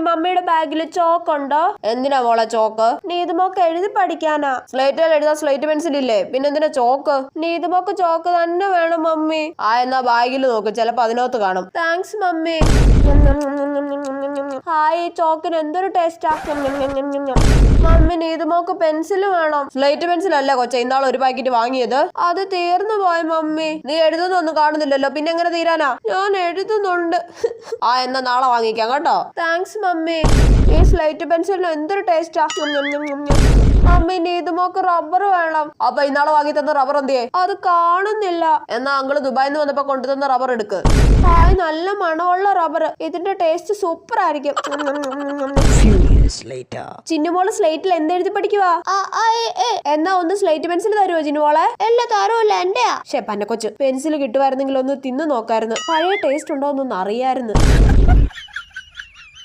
മമ്മിയുടെ ബാഗിൽ ചോക്ക് ഉണ്ടോ? എന്തിനാ മോളെ ചോക്ക്? നീതുമോക്ക് എഴുതി പഠിക്കാനാ. സ്ലേറ്റിൽ എഴുതാൻ സ്ലേറ്റ് പെൻസിൽ ഇല്ലേ, പിന്നെ എന്തിനാ ചോക്ക്? നീതുമോക്ക് ചോക്ക് തന്നെ വേണം മമ്മി. എന്നാ ബാഗിൽ നോക്ക്, ചിലപ്പോ അതിനകത്ത് കാണും. Thanks mummy. ഹായ്, ചോക്കിന് എന്തൊരു ടേസ്റ്റാ. മമ്മി നീതുമോക്ക് പെൻസിൽ വേണം. സ്ലേറ്റ് പെൻസിൽ അല്ല കൊച്ചെ, ഇന്നാൾ ഒരു പാക്കറ്റ് വാങ്ങിയത്. അത് തീർന്നു പോയി മമ്മി. നീ എഴുതുന്നൊന്നും കാണുന്നില്ലല്ലോ, പിന്നെ എങ്ങനെ തീരാനാ? ഞാൻ എഴുതുന്നുണ്ട്. എന്നാ നാളെ വാങ്ങിക്കാം കേട്ടോ. Thanks mummy. ഈ സ്ലേറ്റ് പെൻസിലിന് എന്തൊരു ടേസ്റ്റാ. മമ്മി നീതുമോക്ക് റബ്ബർ വേണം. അപ്പൊ ഇന്നാളെ വാങ്ങി തന്ന റബ്ബർ എന്തിയെ? അത് കാണുന്നില്ല. എന്നാ അങ്കിള് ദുബായിൽ നിന്ന് വന്നപ്പോ കൊണ്ടുതന്ന റബ്ബർ എടുക്ക്. ഹായ്, നല്ല മണമുള്ള റബ്ബർ. ഇതിന്റെ ടേസ്റ്റ് സൂപ്പർ ആയിരിക്കും. ചിന്നുമോള് സ്ലേറ്റിൽ എന്തെഴുതി പഠിക്കുവാ? എന്നാ ഒന്ന് സ്ലേറ്റ് പെൻസിൽ തരുമോ ചിന്നുമോളെ? എല്ലാ തരുമല്ല, എന്റെയാ. പന്നെ കൊച്ചു, പെൻസിൽ കിട്ടുമായിരുന്നെങ്കിൽ ഒന്ന് തിന്നു നോക്കായിരുന്നു. പഴയ ടേസ്റ്റ് ഉണ്ടോ എന്നൊന്ന് അറിയായിരുന്നു.